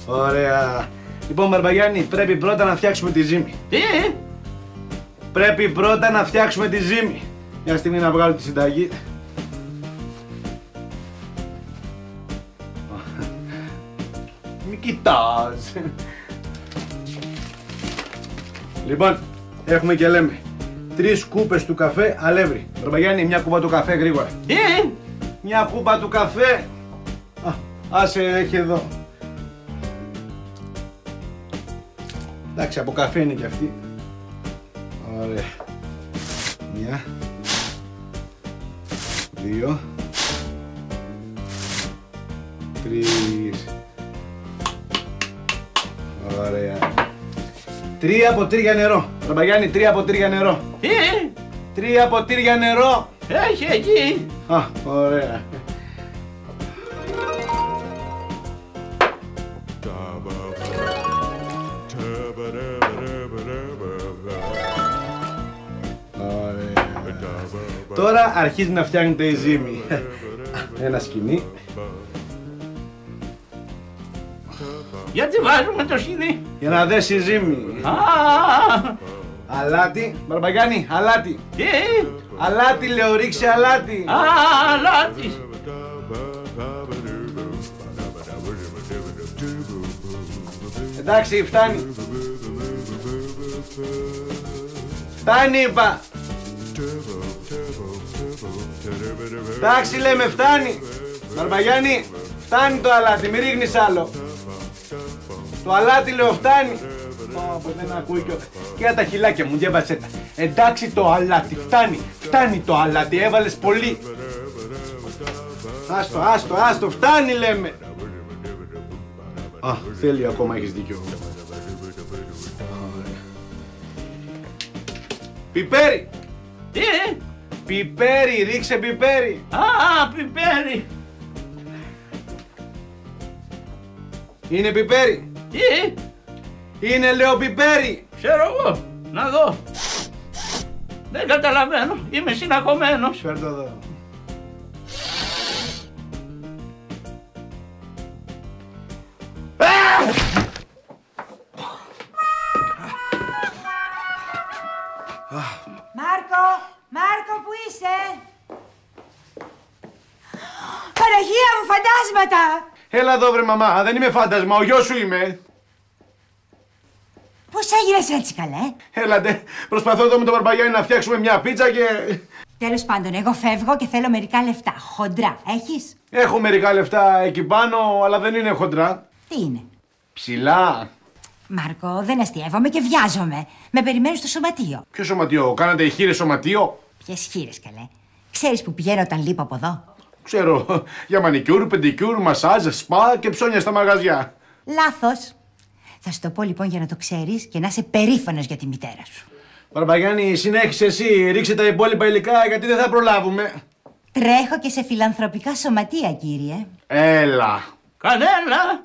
Ωραία. Λοιπόν, Μπαρμπαγιάννη, πρέπει πρώτα να φτιάξουμε τη ζύμη. Τι? Πρέπει πρώτα να φτιάξουμε τη ζύμη. Μια στιγμή να βγάλω τη συνταγή. Μη κοιτάς. Λοιπόν, έχουμε και λέμε 3 κούπες του καφέ αλεύρι. Μπαρμπαγιάννη, μια κούπα του καφέ γρήγορα. Τι? Μια κούπα του καφέ. Άσε, έχει εδώ. Εντάξει, από καφέ είναι και αυτή. Ωραία. 1, 2, 3. Ωραία. 3 ποτήρια νερό. Μπαρμπαγιάννη, 3 ποτήρια νερό. Τι? 3 ποτήρια νερό. Έχει εκεί. Ωραία. Τώρα αρχίζει να φτιάχνεται η ζύμη. Ένα σκοινί. Γιατί βάζουμε το σκοινί? Για να δέσει η ζύμη. Αλάτι. Μπαρμπαγιάννη, αλάτι. Τι? Αλάτι λέω, ρίξε αλάτι. Αλάτι. Εντάξει, φτάνει. Φτάνει είπα. Εντάξει λέμε, φτάνει. Μπαρμπαγιάννη, φτάνει το αλάτι, μη ρίχνεις άλλο. Το αλάτι λέω φτάνει. Δεν ακούει και τα χιλάκια μου, διάβασέ τα. Εντάξει το αλάτι, φτάνει το αλάτι, έβαλες πολύ. Άστο, φτάνει λέμε. Θέλει ακόμα, έχεις δίκιο. Πιπέρι. Τι? Πιπέρι, ρίξε πιπέρι. Πιπέρι. Είναι πιπέρι. Τι? Είναι λέω πιπέρι. Ξέρω εγώ. Να δω. Δεν καταλαβαίνω. Είμαι συναχωμένος. Φέρ' το εδώ. Μάρκο, πού είσαι? Παναγία μου, φαντάσματα! Έλα εδώ βρε μαμά, δεν είμαι φάντασμα, ο γιος σου είμαι. Πώς έγινες έτσι καλέ? Έλατε, προσπαθώ εδώ με τον Μπαρμπαγιάννη να φτιάξουμε μια πίτσα και... Τέλος πάντων, εγώ φεύγω και θέλω μερικά λεφτά, χοντρά, έχεις? Έχω μερικά λεφτά εκεί πάνω, αλλά δεν είναι χοντρά. Τι είναι? Ψηλά. Μάρκο, δεν αστιεύομαι και βιάζομαι. Με περιμένεις στο σωματείο. Ποιο σωματείο, κάνατε χείρες σωματείο? Ποιες χείρες καλέ? Ξέρεις που πηγαίνω όταν λείπω από εδώ? Ξέρω, για μανικιούρ, πεντικιούρ, μασάζ, σπα και ψώνια στα μαγαζιά. Λάθος. Θα σου το πω λοιπόν για να το ξέρεις και να είσαι περήφανος για τη μητέρα σου. Μπαρμπαγιάννη, συνέχισε εσύ, ρίξε τα υπόλοιπα υλικά γιατί δεν θα προλάβουμε. Τρέχω και σε φιλανθρωπικά σωματεία, κύριε. Έλα. Κανένα.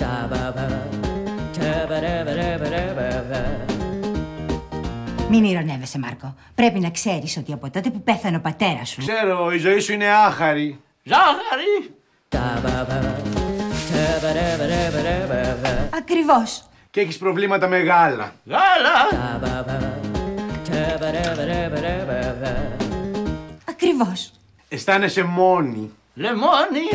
Μην ηρωνεύεσαι, Μάρκο. Πρέπει να ξέρεις ότι από τότε που πέθανε ο πατέρας σου... Ξέρω, η ζωή σου είναι άχαρη. Ζάχαρη. Ακριβώς. Και έχεις προβλήματα μεγάλα. Γάλα. Ακριβώς. Αισθάνεσαι μόνη. Λεμόνι.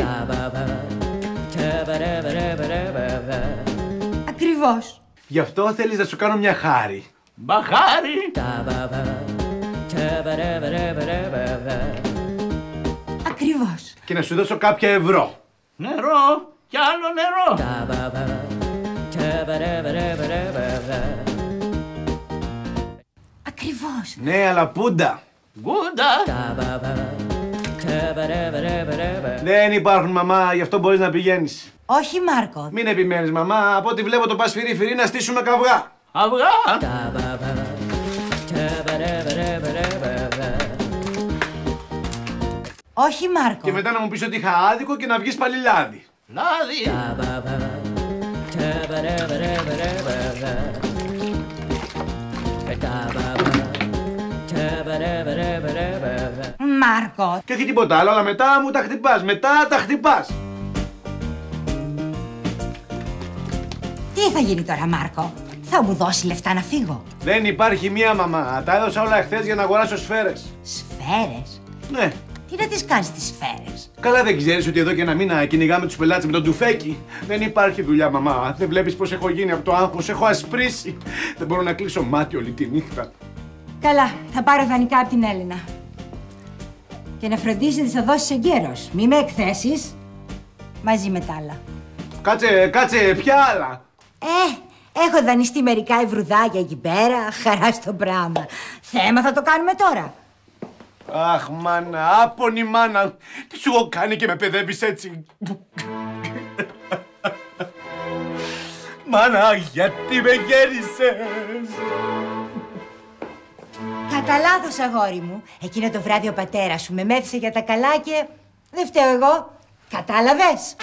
Ακριβώς. Γι' αυτό θέλεις να σου κάνω μια χάρη. Μπαχάρι. Ακριβώς. Και να σου δώσω κάποια ευρώ. Νερό. Κι άλλο νερό. Ακριβώς. Ναι, αλλά πούντα. Γκούντα. Δεν υπάρχουν μαμά, γι' αυτό μπορείς να πηγαίνεις. Όχι, Μάρκο. Μην επιμένεις μαμά, από ό,τι βλέπω το πας φυρί να στήσουμε καυγά. Αυγά. Όχι, Μάρκο. Και μετά να μου πεις ότι είχα άδικο και να βγεις πάλι λάδι. Λάδι. Μάρκο. Και όχι τίποτα άλλο, αλλά μετά μου τα χτυπάς. Μετά τα χτυπάς. Τι θα γίνει τώρα, Μάρκο? Θα μου δώσει λεφτά να φύγω? Δεν υπάρχει μία, μαμά. Τα έδωσα όλα εχθές για να αγοράσω σφαίρες. Σφαίρες? Ναι. Τι να τις κάνεις τις σφαίρες? Καλά, δεν ξέρεις ότι εδώ και ένα μήνα κυνηγάμε τους πελάτες με τον τουφέκι? Δεν υπάρχει δουλειά, μαμά. Δεν βλέπεις πως έχω γίνει από το άγχος? Έχω ασπρίσει. Δεν μπορώ να κλείσω μάτι όλη τη νύχτα. Καλά, θα πάρω δανεικά από την Έλληνα. Και να φροντίσεις να τα δώσεις εγκαίρος. Μη με εκθέσεις. Μαζί με τα άλλα. Κάτσε, ποια άλλα? Έχω δανειστεί μερικά ευρουδάκια εκεί πέρα. Χαρά στο πράγμα. Θέμα θα το κάνουμε τώρα. Αχ, μάνα, άπονη μάνα. Τι σου έχω κάνει και με παιδεύεις έτσι? Μάνα, γιατί με γέρισες? Κατά λάθος, αγόρι μου. Εκείνο το βράδυ ο πατέρας σου με μέθησε για τα καλά και δεν φταίω εγώ. Κατάλαβες?